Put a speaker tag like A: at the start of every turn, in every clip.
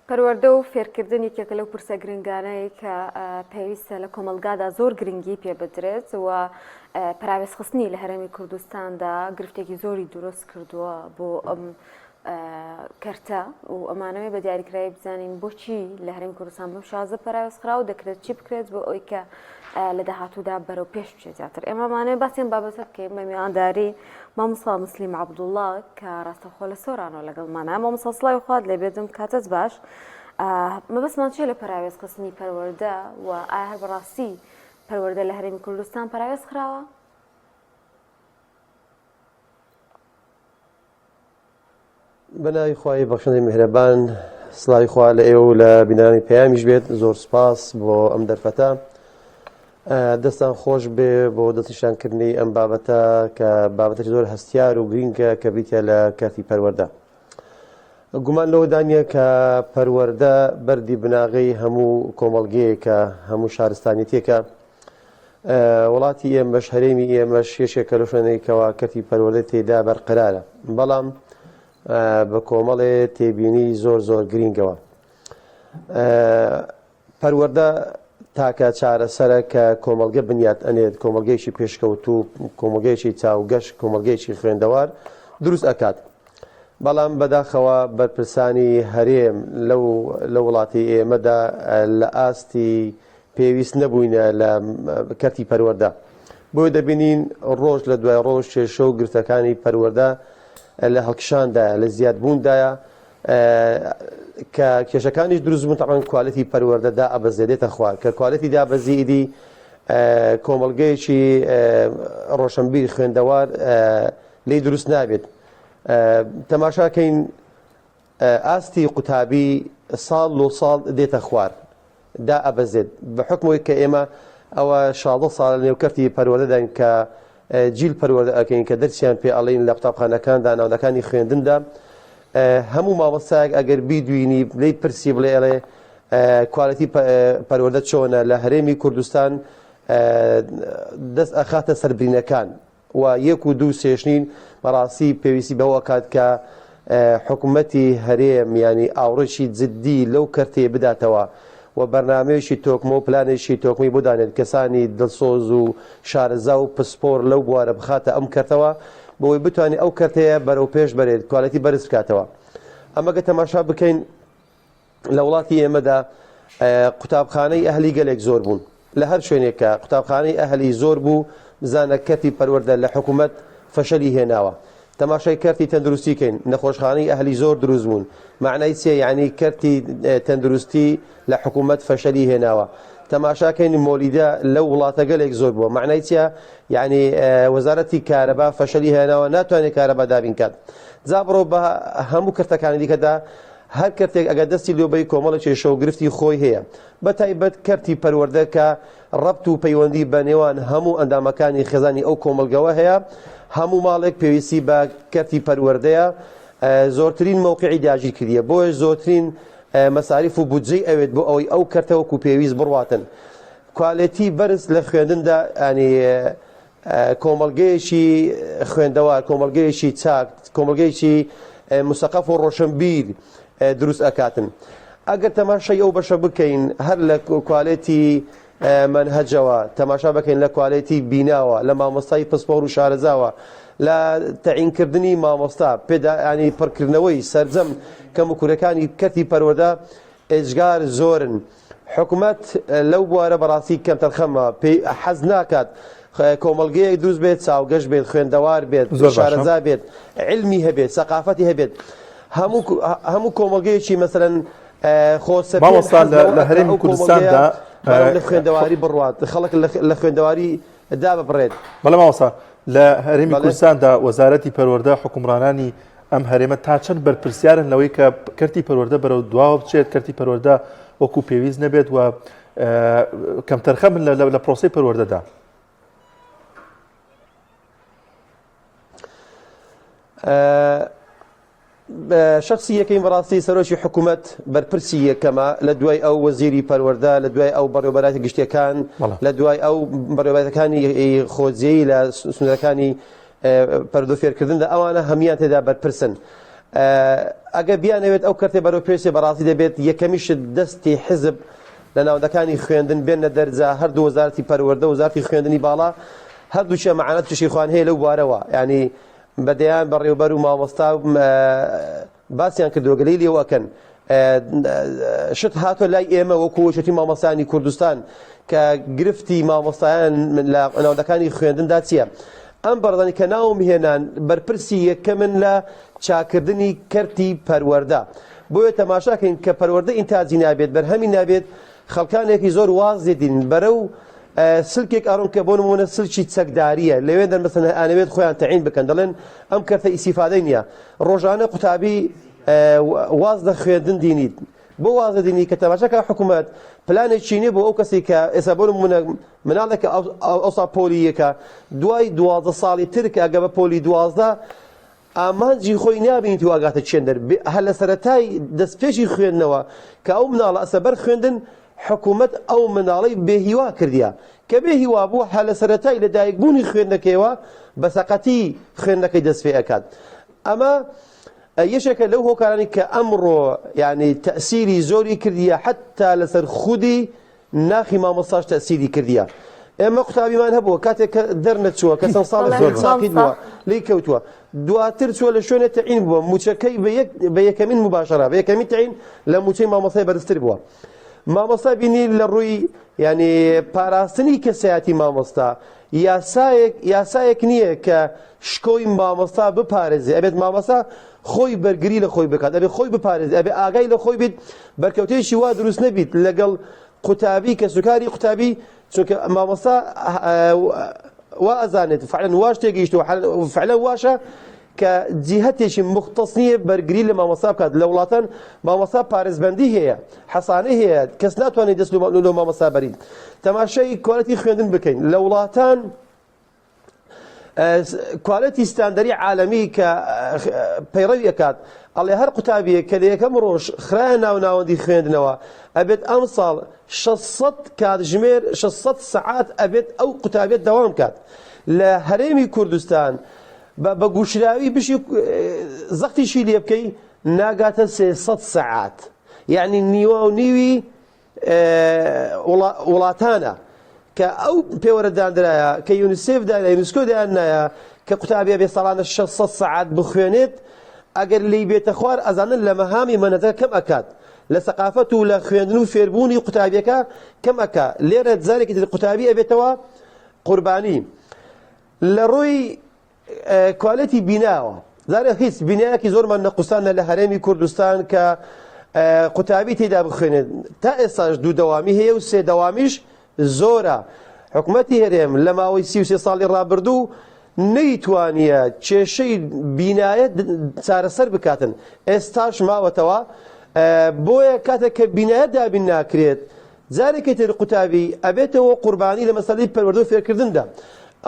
A: پەروەردە و فێرکردنی یەکێکە لەو پرسە گرنگانەی کە پێویستە لە کۆمەلگادا زۆر گرنگی پێ بدرێت و پراوێزخستنی لە هەرێمی کوردستاندا گرفتێکی زۆری دروست کردووە بۆ ئەم کەرتە و ئەمانەوەی بە دیاریکراوی بزانین بۆچی لە هەرێمی کوردستان بەم شازە پراوێزخرا و دەکرێت چی بکرێت بۆ ئەوەی کە لە داهاتوودا بەرەو پێش بچێت زیاتر. ئێمەمانەوە باسیێن بابەتە بکەین بە میوانداری مامۆستا مسلیم عەبدوڵڵا کە ڕاستەوخۆ لە سۆرانەوە لەگەڵمانە. مامۆستا سڵاوی خوات لێبێتم کاتت باش. مەبەستمان چیە لە پراوێزخستنی پەروەردە و ئایا هەر بەڕاستی پەروەردە لە هەرێمی کوردستان پراوێز خراوە؟
B: بەناوی خوای بەخشندەی میهرەبان، سڵاوی خوا لە ئێوە و لە بینانی پەیامیش بێت. زۆر سوپاس بۆ ئەم دەرفەتە. دەستان خۆش بێ بۆ دەستنیشانکردنی ئەم بابەتە کە بابەتێکی زۆر هەستیار و گرینگە کە بریتە لە کەرتی پەروەردە. گومان لەوەدانە کە پەروەردە بەردی بناغی هەموو کۆمەڵگەیەکە، هەموو شارستانیەتێکە. وڵاتی ئێمەش هەرێمی ئێمەش یەکێکە لەو شوێنەیەکەوە کەرتی پەروەردە تێدا بەرقەرارە، بەڵام بە کۆمەڵێ تێبینی زۆر زۆر گرینگەوە. پەروەردە تاکە چارەسەرە کە کۆمەڵگە بنیات ئەنێت، کۆمەڵگەیەکی پێشکەوتوو، کۆمەڵگەیەکی چاوگەشت، کۆمەڵگەیەکی خوێندەوار دروست ئەکات. بەڵام بەداخەوە بەرپرسانی هەرێم لە وڵاتی ئێمەدا لە ئاستی پێویست نەبووینە لە کەرتی پەروەردە. بۆیە دەبینین ڕۆژ لە دوای ڕۆژ کێشە و گرفتەکانی پەروەردە لە هەڵکشاندا لە زیادبووندایە کە کێشەکانیش دروست بوون. تەقەن کوالەتی پەروەردەدا ئەبەزێدێتە خوار کە کوالەتی دابەزیدی کۆمەڵگەیەکی ڕۆشنبیر خوێندەوار لی دروست نابێت. تەماشاکەین ئاستی قوتابی ساڵ و ساڵ دێتە خوار دا ئەبەزێت بە حکمەوەی کە ئێمە ئەوە 16 ساڵ نێوکەرتی پەروەردەدان کە جیل پەروەردە ئەکەین کە دەرسیان پێ ئەڵێن لە قوتابخانەکاندا ناودەکانی خوێندندا. هەموو مامۆستایەک ئەگەر بیدوینی لی پرسی بڵێ ئەڵێ کوالەتی پەروەردە چۆنە لە هەرێمی کوردستان، دەست ئەخاتە سەربرینەکان و 1 و 2 سێشنین بەڕاستی پێویستی بەوە کات کە حکوومەتی هەرێم ینی ئاوڕێکی جددی لەو کەرتێ بداتەوە و بەرنامەیەکی تۆکمە و پلانێکی تۆکمی بۆدانێت کەسانی دڵسۆز و شارەزا و پسپۆر لەو بوارە بخاتە ئەم کەرتەوە بۆی بتوانێت ئەو کەرتەیە بەرەو پێش بەرێت، کوالەتی بەرز بکاتەوە. ئەمەگە تەماشا بکەین لە وڵاتی ئێمەدا قوتابخانەی ئەهلی گەلێک زۆر بوون لە هەر شوێنێکە قوتابخانەی ئەهلی زۆر بوو. بزانە کەرتی پەروەردە لە حکوومەت فەشەلی هێناوە. تەماشای کەرتی تەندروستیکەین، نەخۆشخانەی ئەهلی زۆر دروست بوون. معنای چیە؟ یعنی کەرتی تەندروستی لە حکوومەت فەشەلی هێناوە. تەماشاکەین مۆلیدا لەو وڵاتە گەلێک زۆر بووە. معنای چیە؟ یعنی وەزارەتی کارەبا فەشەلی هێناوە، ناتوانێت کارەبا دابین کات. جا بڕۆ بە هەموو کەرتەکانی دیکەدا هەر کەرتێک ئەگەر دەستی لۆبەی کۆمەڵە کێشە و گرفتی خۆی هەیە، بە تایبەت کەرتی پەروەردە کە ڕەبت و پەیوەندی بە نێوان هەموو ئەندامەکانی خێزانی ئەو کۆمەلگەوە هەیە. هەموو ماڵێک پێویستی بە کەرتی پەروەردەیە. زۆرترین مەوقعی داگیر کردیە، بۆیە زۆرترین مەساریف و بودجەی ئەوێت بۆ ئەوەی ئەو کەرتەوەکو پێویست بڕواتن. کوالێتی بەرز لە خوێندندا ینی کۆمەڵگەیەکی خوێندەوار، کۆمەڵگەیەکی چاک، کۆمەڵگەیەکی مسەقەف و ڕۆشنبیر دروست ئەکاتن. ئەگەر تەماشای ئەو بەشە بکەین هەر لە کوالێتی منهەجەوە، تەماشا بکەین لە کوالێتی بیناوە، لە مامۆستای پسپۆر و شارەزاوە، لە تەعینکردنی مامۆستا پێدا ینی پڕکردنەوەی سەرجەم کەم و کوورەکانی کەرتی پەروەردە ئێجگار زۆرن. حکوومەت لەو بوارە بەڕاستی کەم تەرخەمە پێی حەز ناکات کۆمەڵگەیەک دروست بێت، چاوگەشت بێت، خوێندەوار بێت، شارەزا بێت، علمی هەبێت، سەقافەتی هەبێت. هەموو کۆمەڵگەیەکی مەسەلەن
C: مامۆستا لە هەرێمی کوردستاندا
B: لە خوێندەواری بڕوات، خەڵک لە خوێندەواری دا ببڕێت.
C: بەڵێ مامۆستا لە هەرێمی کوردستاندا وەزارەتی پەروەردە حکومڕانانی ئەم هەرێمە تا چەند بەرپرسیارن لەوەی کە کەرتی پەروەردە بەرەو دواوە بچێت، کەرتی پەروەردە وەکو پێویست نەبێت و کەم تەرخەم لە پرۆسەی پەروەردەدا؟
B: شخصی یەکەی بەڕاستی سەرۆکی حکوومەت بەرپرسی یەکەمە لە دوای ئەو وەزیری پەروەردە، لە دوای ئەو بەڕێوەبەراتی گشتیەکان، لە دوای ئەو بەڕێوەبەرەکانی خۆجیەی لە سنوورەکانی پەروەردە فێرکردندا، ئەوانە هەمیان تێدا بەرپرسن. ئەگە بیانەوێت ئەو کەرتێ بەرەو پێشێ بەڕاستی دەبێت یەکەمیش دەستی حزب لە ناوەندەکانی خوێندن بێنە دەرجا هەردوو وەزارەتی پەروەردە و وەزارەتی خوێندنی باڵا هەردووچە مەعانەت تووشی خوان هەیە لەو بوارەوە ینی بەدەیان بەڕێوەبەر و مامۆستا باسییان کردووە گەلەی لێوەکەن شت هاتۆ لای ئێمە وەکو وەشەتی مامۆستانی کوردستان کە گرفتی مامۆستایان لە ناوەندەکانی خوێندندا چییە؟ ئەم بەڕدانی کە ناوم هێنان بەرپرسی یەکەمن لە چاکردنی کەرتی پەروەردە بۆیە تەماشاکەین کە پەروەردە ئینتاجی نابێت بەرهەمی نابێت خەڵکانێکی زۆر واز دێدین بەرەو سلکێک ئەڕۆن کە بۆ نمونە سلکی چەکداریە لەوێ دەرمەسەن ئەنەوێت خۆیان تەعین بکەن دەڵێن ئەم کەرتە ئیسیفادەی نییە ڕۆژانە قوتابی واز لە خوێندن دینیت بۆ وازە دینی کە تەماشاکە حکوومەت پلانێکی نییە بۆ ئەو کەسی کە ئێستا بۆ نمونە مناڵێکە ئەوسا پۆلیەکە دوای 12 ساڵی تر کە ئەگە بە پۆلی 12 ئامانجی خۆی نابینیت و ئاگاتە چێندەر هە لە سەرەتای دەستپێشی خوێندنەوە کە ئەو مناڵە ئەسەبەر خوێندن حکوومەت ئەو مناڵەی بێهیوا کردیە کە بێهیوا بوو هە لە سەرەتای لەدایکبوونی خوێندنەکەیەوە بە سەقەتی خوێندنەکەی دەست پێ ئەکات ئەمە یەشێکە لەو هۆکارانی کە ئەمڕۆ یعنی تەسیری زۆری کردیە حتا لەسەر خودی ناخی مامۆستاش تەسیری کردیە ئێمە قوتابیمان هەبووە کاتێک کە دەرنەچووە کە چەند ساڵێک زۆر ساقی بووە لی کەوتووە دواتر چووە لە شوێنە تەعین بووە موچەکەی بە یەکەمین مباشەرە بە یەکەمی تەعین لە موچەی مامۆستای بەرزتر بووە مامۆستا بینی لە ڕووی ینی پاراستنی کەسایەتی مامۆستا یاسایەک نییە کە شکۆی مامۆستا بپارێزێ ئەبێت مامۆستا خۆی بەرگری لە خۆی بکات ئەبێت خۆی بپارێزێ ئەبێ ئاگای لە خۆی بیت بەرکەوتەیەکی وا دروست نەبیت لەگەڵ قوتابی کە سوکاری قوتابی چونکە مامۆستا وا ئەزانێت فعلەن واش تێگەیشتووە فعلەن واشە کە جیهەتێکی مختص نییە بەرگری لە مامۆستا بکات لە وڵاتان مامۆستا پارێزبەندی هەیە حەسانەی هەیە کەس ناتوانێت دەست لە مامۆستا بەرین تەماشای کوالەتی خوێندن بکەین لە وڵاتان کوالەتی ستاندەری عالەمی کە پەیڕەوی ئەکات ئەڵێ هەر قوتابیە کە لە یەکەم ڕۆژ خرایە ناوناوەندی خوێندنەوە ئەبێت ئەم ساڵ 600 کاتژمێر 600 سەعات ئەبێت ئەو قوتابیەت دەوام کات لە هەرێمی کوردستان بە گوشراوی بشی زەختیشی لێ بکەی ناگاتە 300 سەعات یعنی نیوە و نیوی وڵاتانە کە ئەو پێوەرەدانرایە کە یونیسێف دایە یونسکۆ دایانایە کە قوتابیە بێ ساڵانە 600 سەعات بخوێنێت ئەگەر لی بێتە خوار ئەزانن لە مەهامی مەنەتەکە کەم ئەکات لە سەقافەت و لە خوێندن و فێربوونی قوتابیەکە کەم ئەکا لێرە جارێکی تر قوتابی ئەبێتەوە قوربانی لە ڕۆی کوالەتی بیناوە زارە هیچ بینایەکی زۆرمان نەقوسانە لە هەرێمی کوردستان کە قوتابی تێدا بخوێنێت تا ئێستاش دوو دەوامی هەیە و سێ دەوامیش زۆرە حکوومەتی هەرێم لە ماوەی 33 ساڵی ڕابردوو نەیتوانیە کێشەی بینایە چارەسەر بکاتن ئێستاش ماوەتەوە بۆیە کاتێک کە بینایە دابین ناکرێت جارێکی تر قوتابی ئەبێتەوە قوربانی لە مەسەلەی پەروەردە و فێرکردندا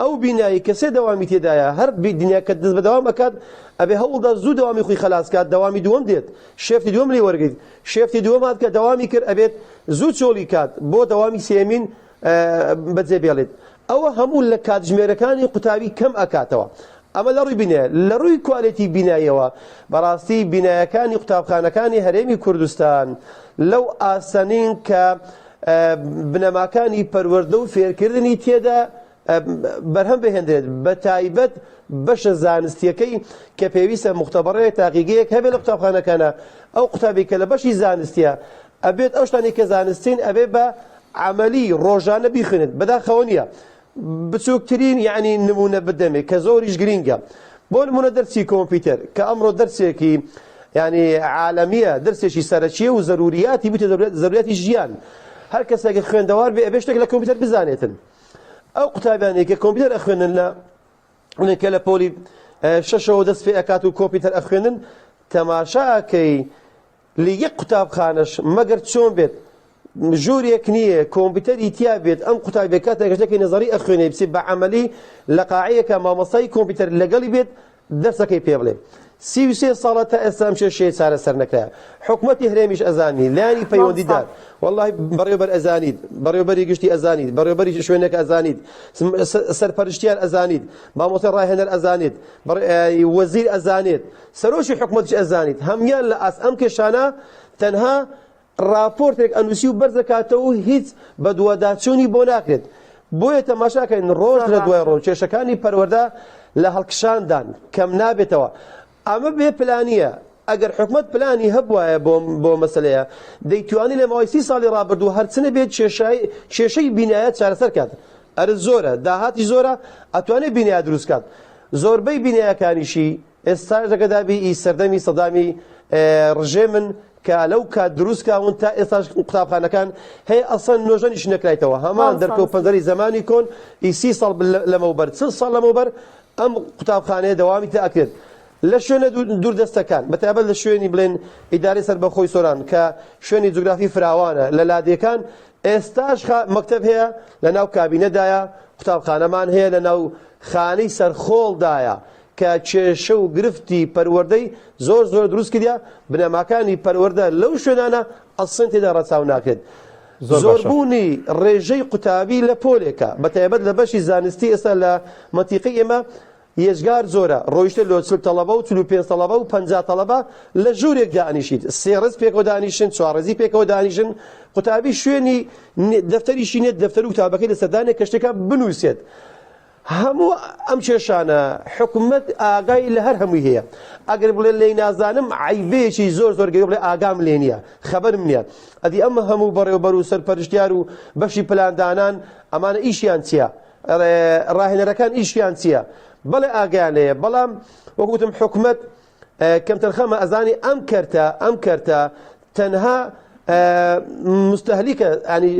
B: ئەو بینایی کە سێ دەوامی تێدایە هەر دنیاکە دەست بە دەوام بکات ئەبێ هەوڵدا زوو دەوامی خۆی خەلاص کات دەوامی دووەم دێت شێفتی دووەم لێ وەرگیت شێفتی دووەم هات کە دەوامی کرد ئەبێت زوو چۆڵی کات بۆ دەوامی سێمین بەجێبێڵێت ئەوە هەموو لە کاتژمێرەکانی قوتابی کەم ئەکاتەوە ئەمە لە ڕووی بینایە لە ڕووی کوالێتی بینایەوە بەڕاستی بینایەکانی قوتابخانەکانی هەرێمی کوردستان لەو ئاسانین کە بنەماکانی پەروەردە و فێرکردنی تێدا بەرهەم بهێنرێت بە تایبەت بەشە زانستیەکەی کە پێویستە مختبەڕەیە تاقیگەیەک هەبێت لە قوتابخانەکانە ئەو قوتابی کە لە بەشی زانستیە ئەبێت ئەو شتانی کە زانستین ئەبێ بە عملی ڕۆژانە بیخوێنێت بەداخەوە نییە بچووکترین یعنی نمونە بدەمێ کە زۆریش گرینگە بۆ نمونە دەرسی کۆمپیوتەر کە ئەمڕۆ دەرسێکی یعنی عالەمیە دەرسێکی سەرەکیە و زەروریاتی بوویتە زەروریاتی ژیان هەر کەسێکی خوێندەوار بێ ئەبێ شتێک لە کۆمپیوتەر بزانێتن ئەو قوتابیانی کە کۆمپیوتەر ئەخوێنن لە کە لە پۆلی شەشەوە دەست پێ ئەکات و کۆمپیوتەر ئەخوێنن تەماشاکەی لە یەک قوتابخانەش مەگەر چۆن بێت ژوورێک نییە کۆمپیوتەری تیا بێت ئەم قوتابیە کاتێک شتێکی نەزەری ئەخوێنێ بچێت بە عەمەلی لە قاعەیەکە مامۆستای کۆمپیوتەر لەگەڵی بێت دەرسەکەی پێ بڵێ 33 ساڵە تا ئێستا ئەم کێشەیە چارەسەر نەکرا حکوومەتی هەرێمیش ئەزانی لانی پەیوەندیدار والله بەڕێوەبەر ئەزانیت بەڕێوەبەری گشتی ئەزانیت بەڕێوەبەری شوێنێک ئەزانیت سەرپەرشتیان ئەزانیت مامۆستای ڕاهێنەر ئەزانیت وەزیر ئەزانێت سەرۆشی حکوومەتیش ئەزانیت هەمویان لە ئاس ئەم کێشانە تەنها راپۆرتێک ئەنووسی و بەرزەکاتەوە و هیچ بە دووەداچوونی بۆ ناکرێت بۆیە تەماشاکەین ڕۆژ لە دوای ڕۆژ کێشەکانی پەروەردە لە هەڵکشاندان کەم نابێتەوە ئەمە بێ پلانیە ئەگەر حکومت پلانی هەبوایە بۆ مەسلەیە دەیتوانی لە ماوەی 30 ساڵی ڕابردوو هەرچنە بێت کێشەی بینایەت چارەسەر کات ئەرز زۆرە داهاتی زۆرە ئەتوانێت بینایە دروست کات زۆربەی بینایەکانیشی ئێستا دەگەدابی سەردەمی سەدامی ڕژێمن کە لەو کات دروست کاون تا ئێستاش قوتابخانەکان هەیە ئەسڵەن نۆژەنیش نەکرایتەوە هەمان دەرکە و پەنجەری زمانی کۆن 30 ساڵ لەمەوبەر 40 ساڵ لەمەوبەر ئەم قوتابخانەیە دەوامی تاکرێت لە شوێنە دووردەستەکان بەتابەت لە شوێنی بڵێن ئیداری سەربەخۆی سۆران کە شوێنی جوگرافی فراوانە لە لادیەکان ئێستاش مەکتەب هەیە لە ناو کابینەدایە قوتابخانەمان هەیە لە ناو خانەی سەرخۆڵدایە کە کێشە و گرفتی پەروەردەی زۆر دروست کردیا بنەماکانی پەروەردە لەو شوێنانە ئەسڵەن تێدا ڕەچاو ناکرێت زۆربوونی ڕێژەی قوتابی لە پۆلێکە بەتایبەت لە بەشی زانستی ئێستا لە مەنتیقی ئێمە یێژگار زۆرە ڕۆیشتە لە 40 تەڵەبە و 45 تەڵەبە و 50 تەڵەبە لە ژوورێک دانیشیت سێ ڕێز پێکەوە دانیشن چوار ڕێزی پێکەوە دانیشن قوتابی شوێنی دەفتەریشی نێت دەفتەر و کتابەکەی لە سەردانێک کە شتێکە بنووسێت هەموو ئەم کێشانە حکوومەت ئاگای لە هەر هەمووی هەیە ئەگەر بڵێ لێی نازانم عیبێکی زۆر گەورە بڵێ ئاگام لێ نییە خەبەرم نییە ئەدی ئەمە هەموو بەڕێوەبەر و سەرپەرشتیار و بەشی پلاندانان ئەمانە ئیشیان چییە ڕاهێنەرەکان ئیشیان چییە بەڵێ ئاگیان لێیە بەڵام وەکوتم حکوومەت کەم تەنخەمە ئەزانی ئەم کەرتە تەنها مستهلیکە ینی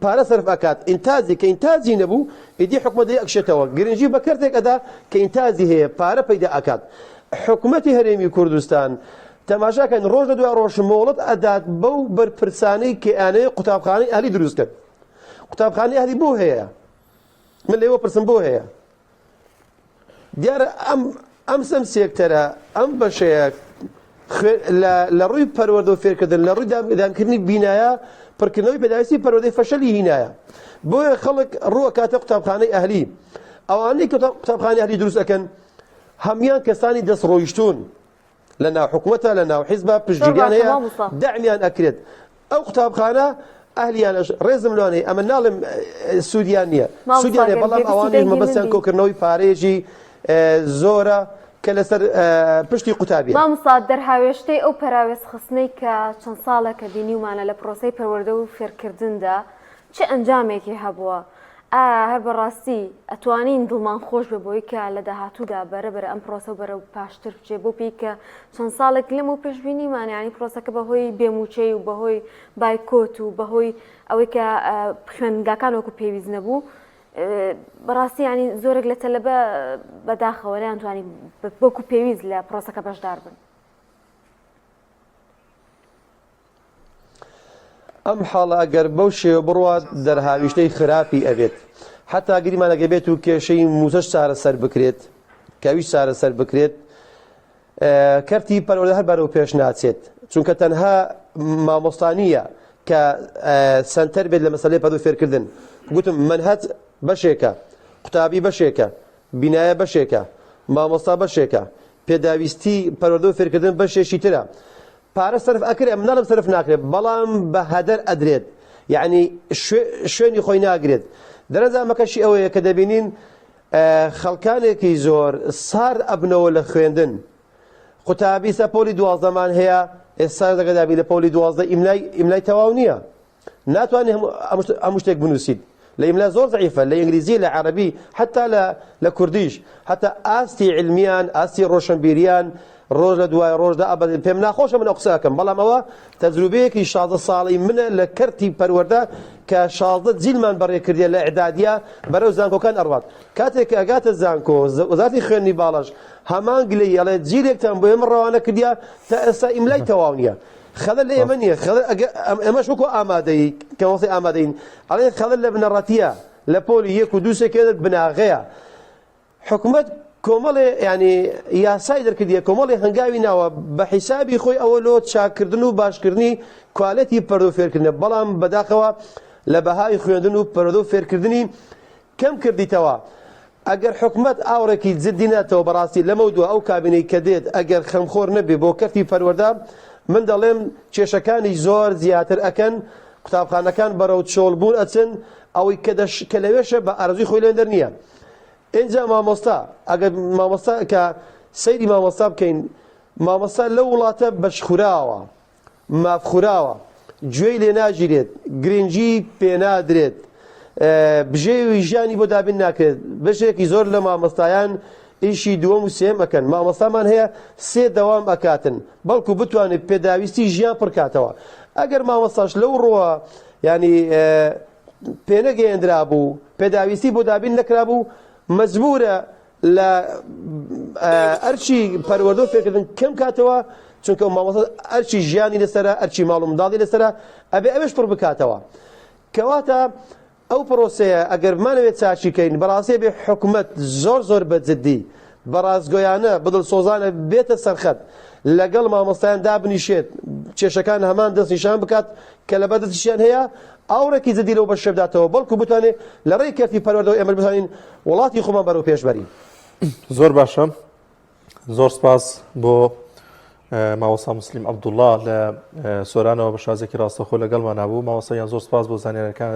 B: پارە سەرف ئەکات ئینتازی کە ئینتازی نەبوو ئیدی حکومەت ئەکشێتەوە گرنگی بە کەرتێک ئەدا کە ئینتازی هەیە پارە پەیدا ئەکات حکوومەتی هەرێمی کوردستان تەماشاکەن ڕۆژ لە دوای ڕۆژ مۆڵەت ئەدات بەو بەرپرسانەی کە ئەیانەیە قوتابخانەی ئەهلی دروست کرد قوتابخانەی ئەهلی بۆ هەیە من لێوە پرسم بۆ هەیە دیارە ئەم سەم سێکتەرە ئەم بەشەیە لە ڕووی پەروەردە و فێرکردن لە ڕووی دامکردنی بینایە پڕکردنەوەی پێداویستی پەروەردەی فەشەلی هینایە بۆیە خەڵک ڕووە کاتە قوتابخانەی ئەهلی ئەوانەی کە قوتابخانەی ئەهلی دروست ئەکەن هەمویان کەسانی دەستڕۆیشتون لە ناو حکوومەتە لە ناو حیزبە پشتگیریان هەیە دەعمیان ئەکرێت ئەو قوتابخانە ئەهلیانەش ڕێزم لەوانەیە ئەمە ناڵم سوودیان نییە سوودیان هەیە بەڵام ئەوانەی مەبەستیان کۆکردنەوەی پارێژی زۆرە کە لەسەر پشتی قوتابی
A: مامۆستا دەرهاوێشتەی ئەو پەراوێز خستنەی کە چەند ساڵە کە بینیومانە لە پرۆسەی پەروەردە و فێرکردندا چه ئەنجامێکی هەبووە هەر بەڕاستی ئەتوانین دڵمان خۆش بە بۆی کە لە داهاتوودا بەرەبەر ئەم پرۆسە بەرە و پاشتر بچێ بۆ پێی کە چەند ساڵێک لەم و پێشبینیمان ینی پرۆسەکە بەهۆی بێموچەی و بەهۆی بایکۆت و بەهۆی ئەوەی کە خوێندنگاکان وەکو پێویست نەبوو بەڕاستی ینی زۆرێک لە تەلەبە بەداخەوە نەیانتوانی بۆکو پێویست لە پرۆسەکە بەشدار بن
B: ئەم حاڵە ئەگەر بەو شێوە بڕوات دەرهاویشتەی خراپی ئەبێت حتا گریمانەگە بێت و کێشەی موزەش چارەسەر بکرێت کەویش چارەسەر بکرێت کەرتی پەروەردە هەر بەرەو پێش ناچێت چونکە تەنها مامۆستانیە کە سەنتەر بێت لە مەسەلەی پەروەردە و فێرکردن گوتم منهەج بەشێکە قوتابی بەشێکە بینایە بەشێکە مامۆستا بەشێکە پێداویستی پەروەردە و فێرکردن بەشێکی ترە پارە سەرف ئەکرێ مناڵم سەرف ناکرێت بەڵام بە هەدەر ئەدرێت یعنی شوێنی خۆی ناگرێت دەرەنجامەکەشی ئەوەیە کە دەبینین خەڵکانێکی زۆر سارد ئەبنەوە لە خوێندن قوتابی سە پۆلی 12مان هەیە ئێستا دەگەدابی لە پۆلی 12 ئیملای تەواو نییە ناتوانێت هەموو شتێک بنووسیت لە ئیملا زۆر ضعیفە لە ئینگلیزی لە عەرەبی حتا لە کوردیش حتا ئاستی علمیان ئاستی ڕۆشنبیریان ڕۆژ لە دوای ڕۆژدا ئەبەد پێم ناخۆشە من ئەو قسە ئەکەم بەڵام ئەوە تەجروبەیەکی 16 ساڵی منە لە کەرتی پەروەردە کە 16 جیلمان بەڕێکردیە لە ئیعدادیە بەرەو زانکۆکان ئەڕوات کاتێک ئەگاتە زانکۆ وەزارەتی خوێندنی باڵەش هەمان گلەی ئەڵێ جیلێکتان بۆ ئێمە ڕەوانە کردیا تا ئێستا ئیملای تەواو نییە خەڵەر لە ئێمە نییە ئێمەش وەکو ئامادەی کە وەسی ئامادەین ئەڵێ خەڵەر لە بنەڕەتیە لە پۆلی 1 و 2 سێکێت بناغەیە حکوومەت کۆمەڵێ ینی یاسای دەرکردیە کۆمەڵی هەنگاوی ناوە بە حیسابی خۆی ئەوە لۆ چاکردن و باشکردنی کوالەتی پەرۆ فێرکردنە بەڵام بەداخەوە لە بەهای خوێندن و پەرۆ فێرکردنی کەم کردیتەوە ئەگەر حکومت ئاورێکی جددی نێتەوە بەڕاستی لەمە دووە ئەو کابینەی کە دێت ئەگەر خەمخۆر نەبێ بۆ کەرتی پەروەردە من دەڵێم کێشەکانی زۆر زیاتر ئەکەن قوتابخانەکان بەرەو چۆڵبوون ئەچن ئەوەی کە لەوێشە بە ئارزوی خۆی لێندەر نییە اینجا مامۆستا ئەگەر مامۆستا کە سەیری مامۆستا بکەین مامۆستا لەو وڵاتە بەشخوراوە مافخوراوە گوێی لێ ناگیرێت گرنگی پێنادرێت بژێوی ژیانی بۆ دابین ناکرێت بەشێکی زۆر لە مامۆستایان ئیشی دووەم و سێم ئەکەن مامۆستامان هەیە سێ دەوام ئەکاتن بەڵکو بتوانێت پێداویستی ژیان پڕکاتەوە ئەگەر مامۆستاش لەو ڕۆوە ینی پێنەگەیەندرا بوو پێداویستی بۆ دابین نەکرا بوو مەجبورە لە ئەرچی پەروەردە و فێرکردن کەم کاتەوە چونکە مامۆستا ئەرچی ژیانی لەسەرە ئەرچی ماڵ و منداڵی لەسەرە ئەبێ ئەوێش پڕ بکاتەوە کەواتە ئەو پرۆسەیە ئەگەر بمانەوێت چاچیکەین بەڕاستی بێ حکومت زۆر بەجددی بەڕازگۆیانە بدڵسۆزانە بێتە سەرخەت لەگەڵ مامۆستایان دابنیشێت کێشەکان هەمان دەست نیشان بکات کە لە بەدەستیشیان هەیە ئاورێکی جددی لەو بەشە بداتەوە بەڵکو بتوانێت لە ڕێی کەرتی پەروەردە ئێمە بتوانین وڵاتی خۆمان بەرەو پێش بەرین.
C: زۆر باشە زۆر سپاس بۆ ماوەسا مسلیم عەبدوڵڵا لە سۆرانەوە بە شازێکی ڕاستەخۆ لەگەڵمان نبوو ماوەسایان زۆر سپاس بۆ زانیاریەکانت